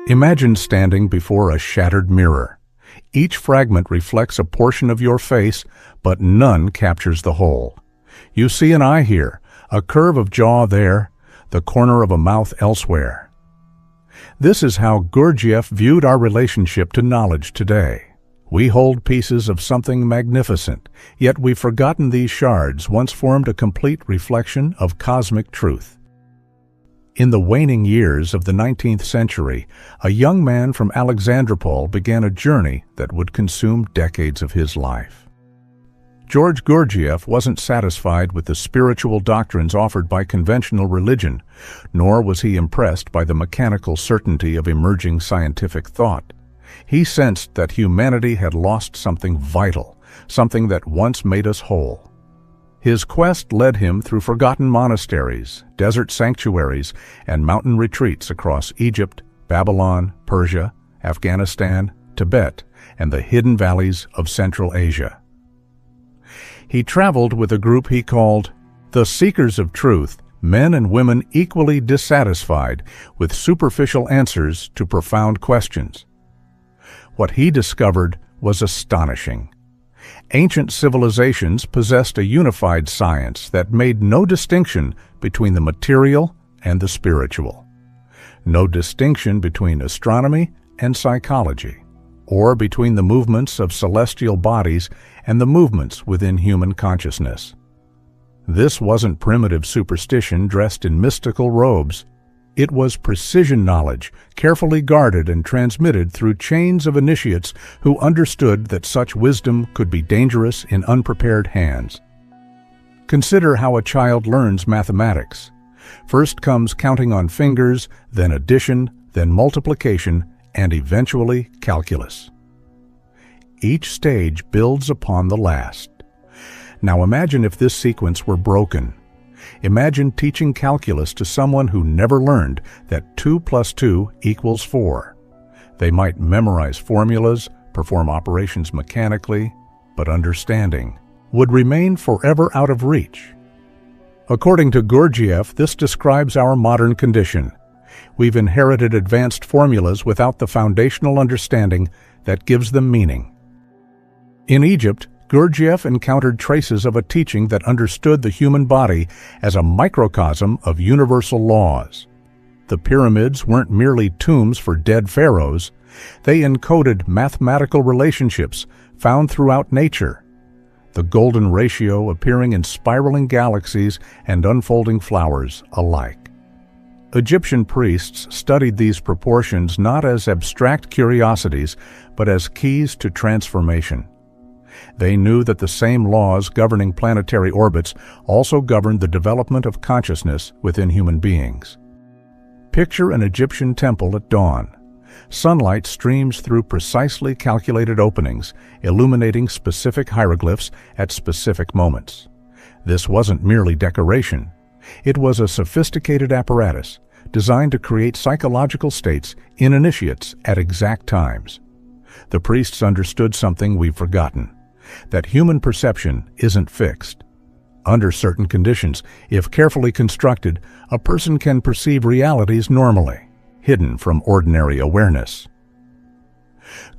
Imagine standing before a shattered mirror. Each fragment reflects a portion of your face, but none captures the whole. You see an eye here, a curve of jaw there, the corner of a mouth elsewhere. This is how Gurdjieff viewed our relationship to knowledge today. We hold pieces of something magnificent, yet we've forgotten these shards once formed a complete reflection of cosmic truth. In the waning years of the 19th century, a young man from Alexandropol began a journey that would consume decades of his life. George Gurdjieff wasn't satisfied with the spiritual doctrines offered by conventional religion, nor was he impressed by the mechanical certainty of emerging scientific thought. He sensed that humanity had lost something vital, something that once made us whole. His quest led him through forgotten monasteries, desert sanctuaries, and mountain retreats across Egypt, Babylon, Persia, Afghanistan, Tibet, and the hidden valleys of Central Asia. He traveled with a group he called the Seekers of Truth, men and women equally dissatisfied with superficial answers to profound questions. What he discovered was astonishing. Ancient civilizations possessed a unified science that made no distinction between the material and the spiritual, no distinction between astronomy and psychology, or between the movements of celestial bodies and the movements within human consciousness. This wasn't primitive superstition dressed in mystical robes. It was precision knowledge, carefully guarded and transmitted through chains of initiates who understood that such wisdom could be dangerous in unprepared hands. Consider how a child learns mathematics. First comes counting on fingers, then addition, then multiplication, and eventually calculus. Each stage builds upon the last. Now imagine if this sequence were broken. Imagine teaching calculus to someone who never learned that 2 + 2 = 4. They might memorize formulas, perform operations mechanically, but understanding would remain forever out of reach. According to Gurdjieff, this describes our modern condition. We've inherited advanced formulas without the foundational understanding that gives them meaning. In Egypt, Gurdjieff encountered traces of a teaching that understood the human body as a microcosm of universal laws. The pyramids weren't merely tombs for dead pharaohs. They encoded mathematical relationships found throughout nature, the golden ratio appearing in spiraling galaxies and unfolding flowers alike. Egyptian priests studied these proportions not as abstract curiosities, but as keys to transformation. They knew that the same laws governing planetary orbits also governed the development of consciousness within human beings. Picture an Egyptian temple at dawn. Sunlight streams through precisely calculated openings, illuminating specific hieroglyphs at specific moments. This wasn't merely decoration. It was a sophisticated apparatus designed to create psychological states in initiates at exact times. The priests understood something we've forgotten: that human perception isn't fixed. Under certain conditions, if carefully constructed, a person can perceive realities normally, hidden from ordinary awareness.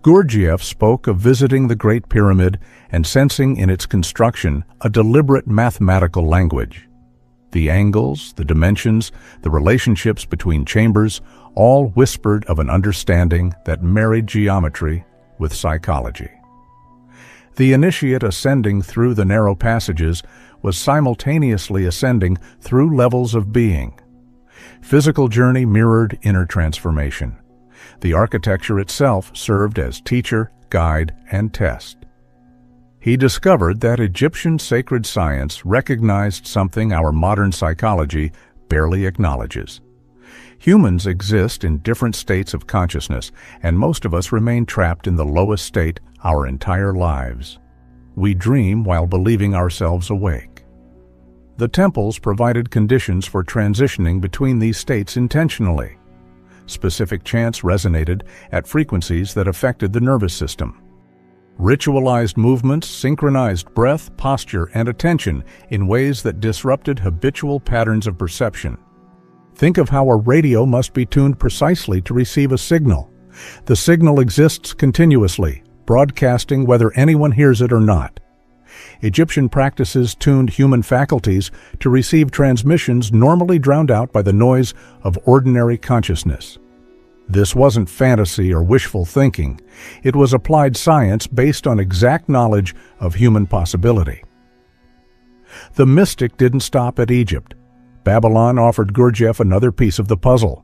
Gurdjieff spoke of visiting the Great Pyramid and sensing in its construction a deliberate mathematical language. The angles, the dimensions, the relationships between chambers, all whispered of an understanding that married geometry with psychology. The initiate ascending through the narrow passages was simultaneously ascending through levels of being. Physical journey mirrored inner transformation. The architecture itself served as teacher, guide, and test. He discovered that Egyptian sacred science recognized something our modern psychology barely acknowledges. Humans exist in different states of consciousness, and most of us remain trapped in the lowest state our entire lives. We dream while believing ourselves awake. The temples provided conditions for transitioning between these states intentionally. Specific chants resonated at frequencies that affected the nervous system. Ritualized movements synchronized breath, posture, and attention in ways that disrupted habitual patterns of perception. Think of how a radio must be tuned precisely to receive a signal. The signal exists continuously, broadcasting whether anyone hears it or not. Egyptian practices tuned human faculties to receive transmissions normally drowned out by the noise of ordinary consciousness. This wasn't fantasy or wishful thinking. It was applied science based on exact knowledge of human possibility. The mystic didn't stop at Egypt. Babylon offered Gurdjieff another piece of the puzzle.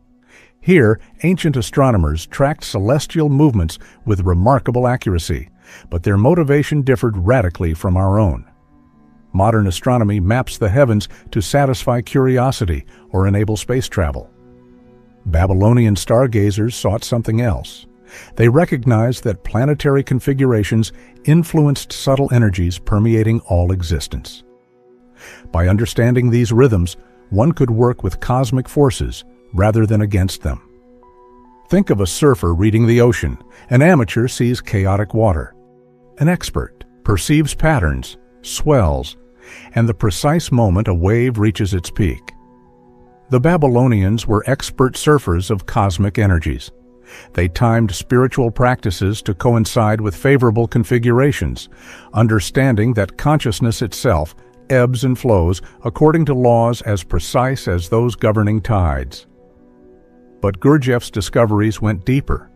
Here, ancient astronomers tracked celestial movements with remarkable accuracy, but their motivation differed radically from our own. Modern astronomy maps the heavens to satisfy curiosity or enable space travel. Babylonian stargazers sought something else. They recognized that planetary configurations influenced subtle energies permeating all existence. By understanding these rhythms, one could work with cosmic forces rather than against them. Think of a surfer reading the ocean. An amateur sees chaotic water. An expert perceives patterns, swells, and the precise moment a wave reaches its peak. The Babylonians were expert surfers of cosmic energies. They timed spiritual practices to coincide with favorable configurations, understanding that consciousness itself ebbs and flows according to laws as precise as those governing tides. But Gurdjieff's discoveries went deeper.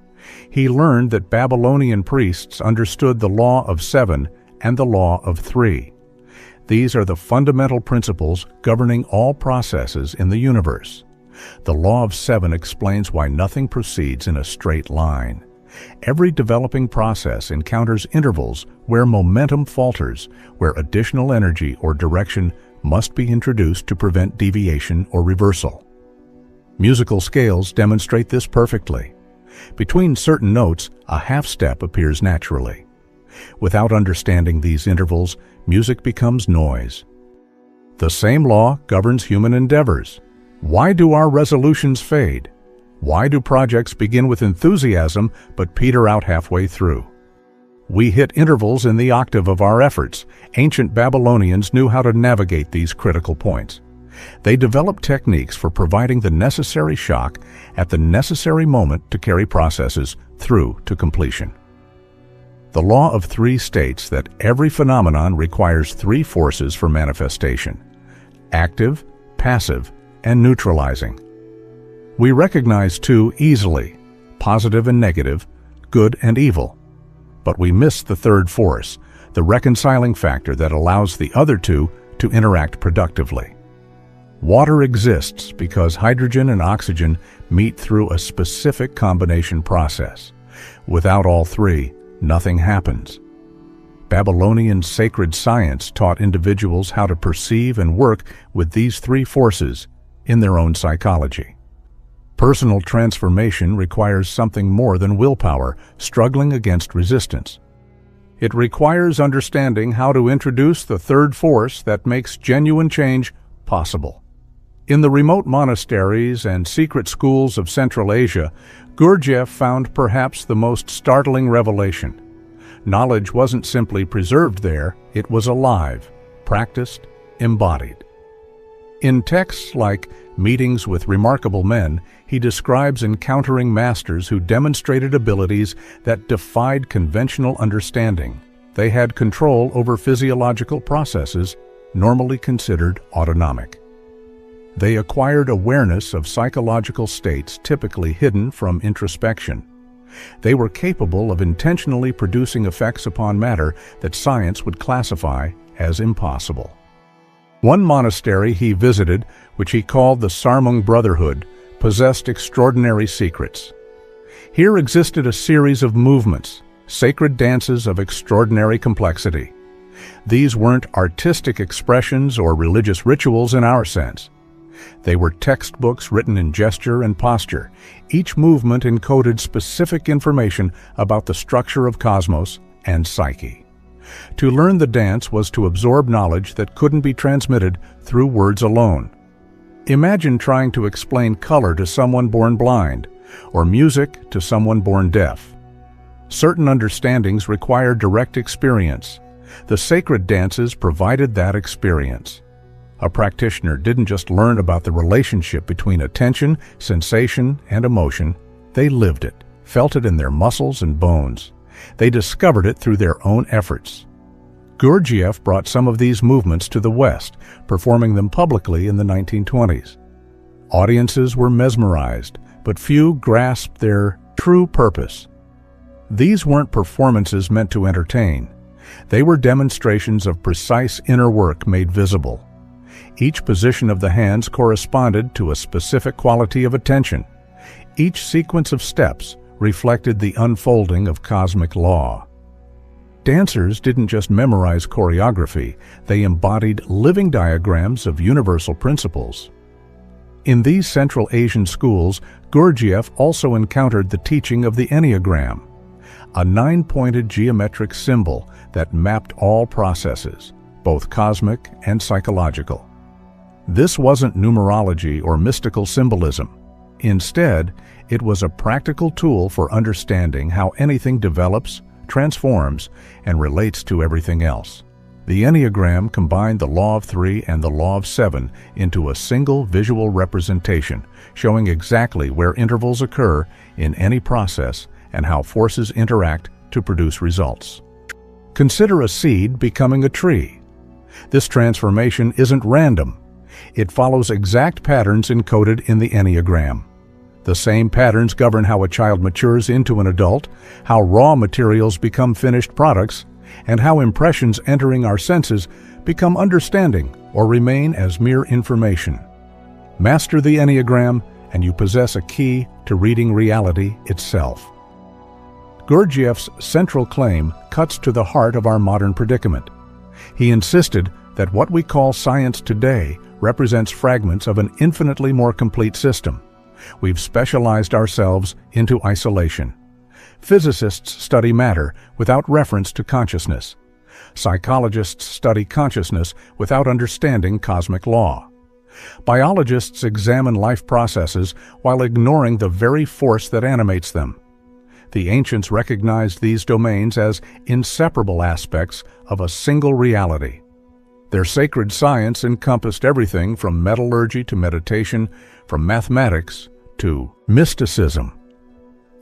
He learned that Babylonian priests understood the law of 7 and the law of 3. These are the fundamental principles governing all processes in the universe. The law of 7 explains why nothing proceeds in a straight line. Every developing process encounters intervals where momentum falters, where additional energy or direction must be introduced to prevent deviation or reversal. Musical scales demonstrate this perfectly. Between certain notes, a half step appears naturally. Without understanding these intervals, music becomes noise. The same law governs human endeavors. Why do our resolutions fade? Why do projects begin with enthusiasm but peter out halfway through? We hit intervals in the octave of our efforts. Ancient Babylonians knew how to navigate these critical points. They developed techniques for providing the necessary shock at the necessary moment to carry processes through to completion. The law of 3 states that every phenomenon requires 3 forces for manifestation: active, passive, and neutralizing. We recognize 2 easily: positive and negative, good and evil. But we miss the third force, the reconciling factor that allows the other 2 to interact productively. Water exists because hydrogen and oxygen meet through a specific combination process. Without all 3, nothing happens. Babylonian sacred science taught individuals how to perceive and work with these 3 forces in their own psychology. Personal transformation requires something more than willpower, struggling against resistance. It requires understanding how to introduce the third force that makes genuine change possible. In the remote monasteries and secret schools of Central Asia, Gurdjieff found perhaps the most startling revelation. Knowledge wasn't simply preserved there, it was alive, practiced, embodied. In texts like Meetings with Remarkable Men, he describes encountering masters who demonstrated abilities that defied conventional understanding. They had control over physiological processes normally considered autonomic. They acquired awareness of psychological states typically hidden from introspection. They were capable of intentionally producing effects upon matter that science would classify as impossible. One monastery he visited, which he called the Sarmung Brotherhood, possessed extraordinary secrets. Here existed a series of movements, sacred dances of extraordinary complexity. These weren't artistic expressions or religious rituals in our sense. They were textbooks written in gesture and posture. Each movement encoded specific information about the structure of cosmos and psyche. To learn the dance was to absorb knowledge that couldn't be transmitted through words alone. Imagine trying to explain color to someone born blind, or music to someone born deaf. Certain understandings require direct experience. The sacred dances provided that experience. A practitioner didn't just learn about the relationship between attention, sensation, and emotion. They lived it, felt it in their muscles and bones. They discovered it through their own efforts. Gurdjieff brought some of these movements to the West, performing them publicly in the 1920s. Audiences were mesmerized, but few grasped their true purpose. These weren't performances meant to entertain. They were demonstrations of precise inner work made visible. Each position of the hands corresponded to a specific quality of attention. Each sequence of steps reflected the unfolding of cosmic law. Dancers didn't just memorize choreography, they embodied living diagrams of universal principles. In these Central Asian schools, Gurdjieff also encountered the teaching of the enneagram, a 9-pointed geometric symbol that mapped all processes, both cosmic and psychological. This wasn't numerology or mystical symbolism. Instead, it was a practical tool for understanding how anything develops, transforms, and relates to everything else. The Enneagram combined the Law of 3 and the Law of 7 into a single visual representation, showing exactly where intervals occur in any process and how forces interact to produce results. Consider a seed becoming a tree. This transformation isn't random. It follows exact patterns encoded in the Enneagram. The same patterns govern how a child matures into an adult, how raw materials become finished products, and how impressions entering our senses become understanding or remain as mere information. Master the Enneagram, and you possess a key to reading reality itself. Gurdjieff's central claim cuts to the heart of our modern predicament. He insisted that what we call science today represents fragments of an infinitely more complete system. We've specialized ourselves into isolation. Physicists study matter without reference to consciousness. Psychologists study consciousness without understanding cosmic law. Biologists examine life processes while ignoring the very force that animates them. The ancients recognized these domains as inseparable aspects of a single reality. Their sacred science encompassed everything from metallurgy to meditation, from mathematics to mysticism.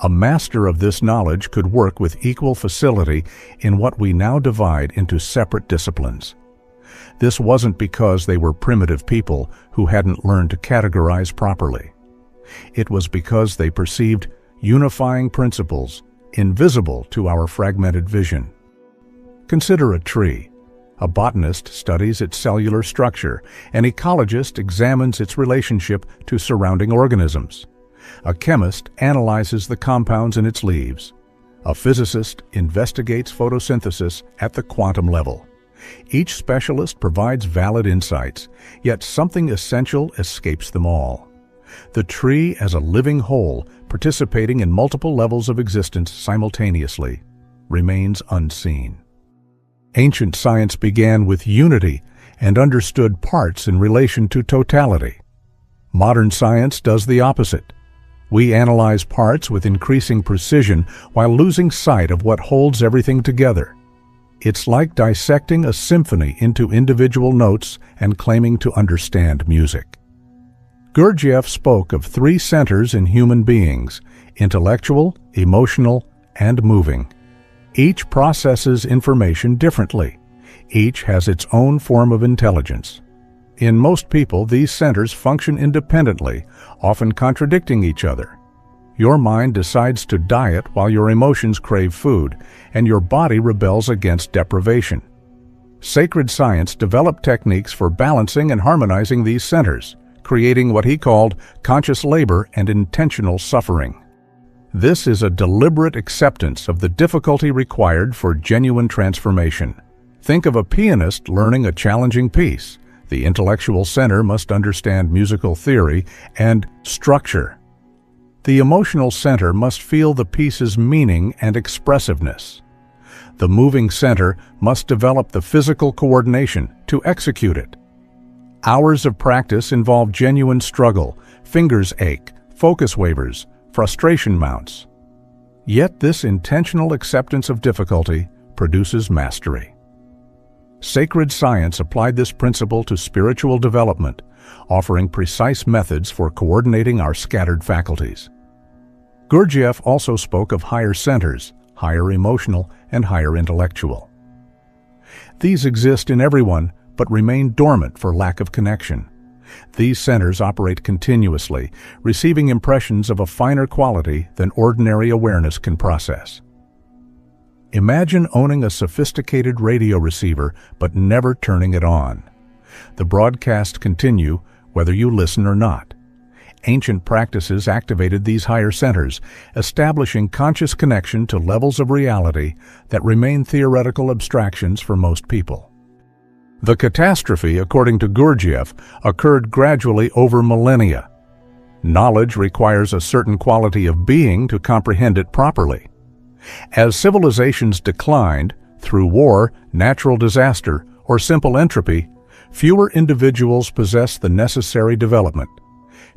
A master of this knowledge could work with equal facility in what we now divide into separate disciplines. This wasn't because they were primitive people who hadn't learned to categorize properly. It was because they perceived unifying principles invisible to our fragmented vision. Consider a tree. A botanist studies its cellular structure. An ecologist examines its relationship to surrounding organisms. A chemist analyzes the compounds in its leaves. A physicist investigates photosynthesis at the quantum level. Each specialist provides valid insights, yet something essential escapes them all. The tree as a living whole, participating in multiple levels of existence simultaneously, remains unseen. Ancient science began with unity and understood parts in relation to totality. Modern science does the opposite. We analyze parts with increasing precision while losing sight of what holds everything together. It's like dissecting a symphony into individual notes and claiming to understand music. Gurdjieff spoke of 3 centers in human beings: intellectual, emotional, and moving. Each processes information differently. Each has its own form of intelligence. In most people, these centers function independently, often contradicting each other. Your mind decides to diet while your emotions crave food, and your body rebels against deprivation. Sacred science developed techniques for balancing and harmonizing these centers, creating what he called conscious labor and intentional suffering. This is a deliberate acceptance of the difficulty required for genuine transformation. Think of a pianist learning a challenging piece. The intellectual center must understand musical theory and structure. The emotional center must feel the piece's meaning and expressiveness. The moving center must develop the physical coordination to execute it. Hours of practice involve genuine struggle, fingers ache, focus wavers, frustration mounts. Yet this intentional acceptance of difficulty produces mastery. Sacred science applied this principle to spiritual development, offering precise methods for coordinating our scattered faculties. Gurdjieff also spoke of higher centers, higher emotional and higher intellectual. These exist in everyone, but remain dormant for lack of connection. These centers operate continuously, receiving impressions of a finer quality than ordinary awareness can process. Imagine owning a sophisticated radio receiver but never turning it on. The broadcasts continue whether you listen or not. Ancient practices activated these higher centers, establishing conscious connection to levels of reality that remain theoretical abstractions for most people. The catastrophe, according to Gurdjieff, occurred gradually over millennia. Knowledge requires a certain quality of being to comprehend it properly. As civilizations declined, through war, natural disaster, or simple entropy, fewer individuals possessed the necessary development.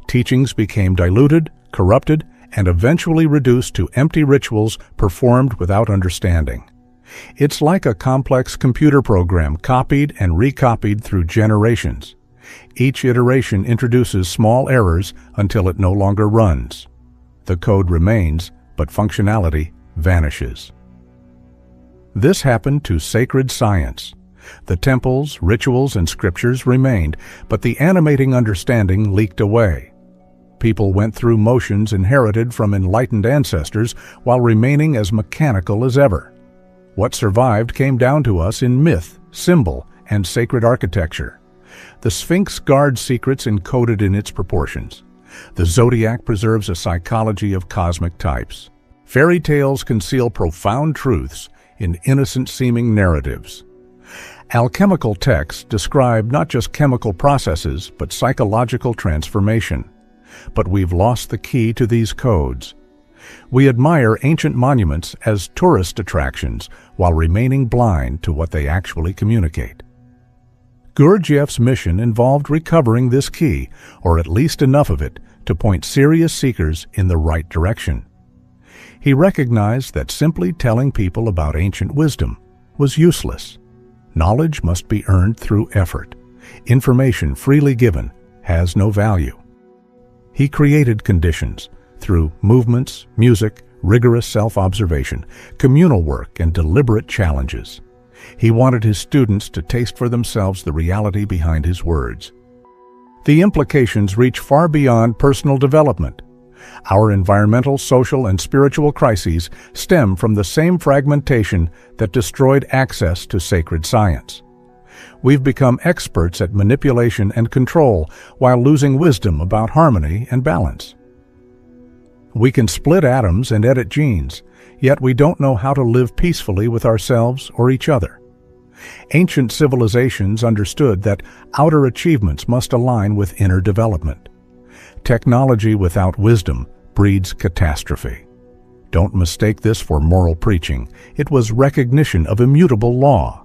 Teachings became diluted, corrupted, and eventually reduced to empty rituals performed without understanding. It's like a complex computer program copied and recopied through generations. Each iteration introduces small errors until it no longer runs. The code remains, but functionality vanishes. This happened to sacred science. The temples, rituals, and scriptures remained, but the animating understanding leaked away. People went through motions inherited from enlightened ancestors while remaining as mechanical as ever. What survived came down to us in myth, symbol, and sacred architecture. The Sphinx guards secrets encoded in its proportions. The zodiac preserves a psychology of cosmic types. Fairy tales conceal profound truths in innocent-seeming narratives. Alchemical texts describe not just chemical processes, but psychological transformation. But we've lost the key to these codes. We admire ancient monuments as tourist attractions while remaining blind to what they actually communicate. Gurdjieff's mission involved recovering this key, or at least enough of it, to point serious seekers in the right direction. He recognized that simply telling people about ancient wisdom was useless. Knowledge must be earned through effort. Information freely given has no value. He created conditions through movements, music, rigorous self-observation, communal work, and deliberate challenges. He wanted his students to taste for themselves the reality behind his words. The implications reach far beyond personal development. Our environmental, social, and spiritual crises stem from the same fragmentation that destroyed access to sacred science. We've become experts at manipulation and control while losing wisdom about harmony and balance. We can split atoms and edit genes, yet we don't know how to live peacefully with ourselves or each other. Ancient civilizations understood that outer achievements must align with inner development. Technology without wisdom breeds catastrophe. Don't mistake this for moral preaching. It was recognition of immutable law.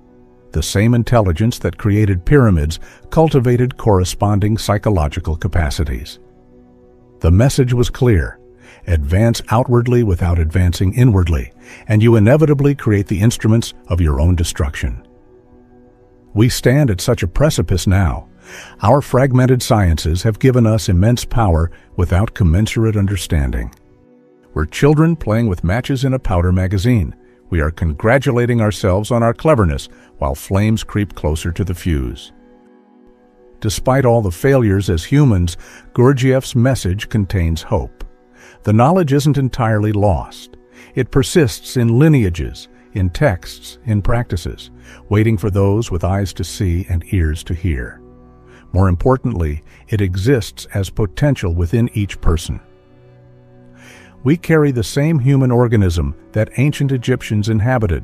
The same intelligence that created pyramids cultivated corresponding psychological capacities. The message was clear. Advance outwardly without advancing inwardly, and you inevitably create the instruments of your own destruction. We stand at such a precipice now. Our fragmented sciences have given us immense power without commensurate understanding. We're children playing with matches in a powder magazine. We are congratulating ourselves on our cleverness while flames creep closer to the fuse. Despite all the failures as humans, Gurdjieff's message contains hope. The knowledge isn't entirely lost. It persists in lineages, in texts, in practices, waiting for those with eyes to see and ears to hear. More importantly, it exists as potential within each person. We carry the same human organism that ancient Egyptians inhabited,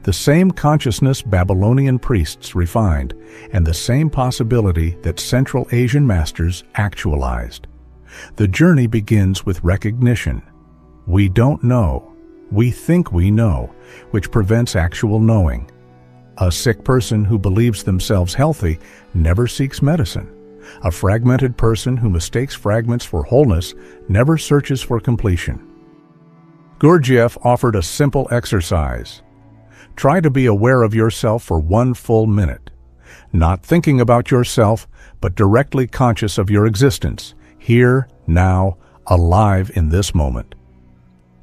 the same consciousness Babylonian priests refined, and the same possibility that Central Asian masters actualized. The journey begins with recognition. We don't know. We think we know, which prevents actual knowing. A sick person who believes themselves healthy never seeks medicine. A fragmented person who mistakes fragments for wholeness never searches for completion. Gurdjieff offered a simple exercise. Try to be aware of yourself for 1 full minute. Not thinking about yourself, but directly conscious of your existence, here, now, alive in this moment.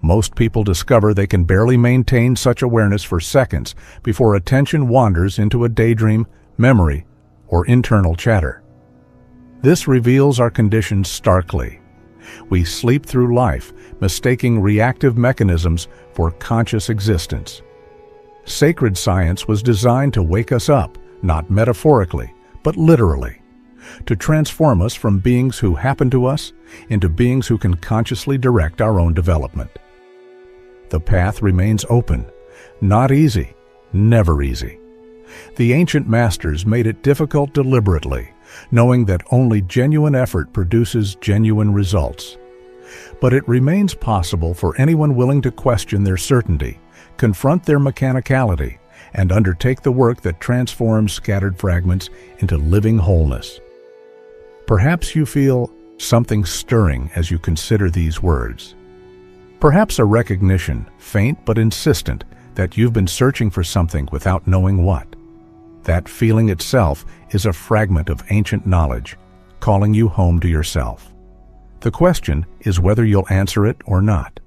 Most people discover they can barely maintain such awareness for seconds before attention wanders into a daydream, memory, or internal chatter. This reveals our condition starkly. We sleep through life, mistaking reactive mechanisms for conscious existence. Sacred science was designed to wake us up, not metaphorically, but literally, to transform us from beings who happen to us into beings who can consciously direct our own development. The path remains open, not easy, never easy. The ancient masters made it difficult deliberately, knowing that only genuine effort produces genuine results. But it remains possible for anyone willing to question their certainty, confront their mechanicality, and undertake the work that transforms scattered fragments into living wholeness. Perhaps you feel something stirring as you consider these words. Perhaps a recognition, faint but insistent, that you've been searching for something without knowing what. That feeling itself is a fragment of ancient knowledge, calling you home to yourself. The question is whether you'll answer it or not.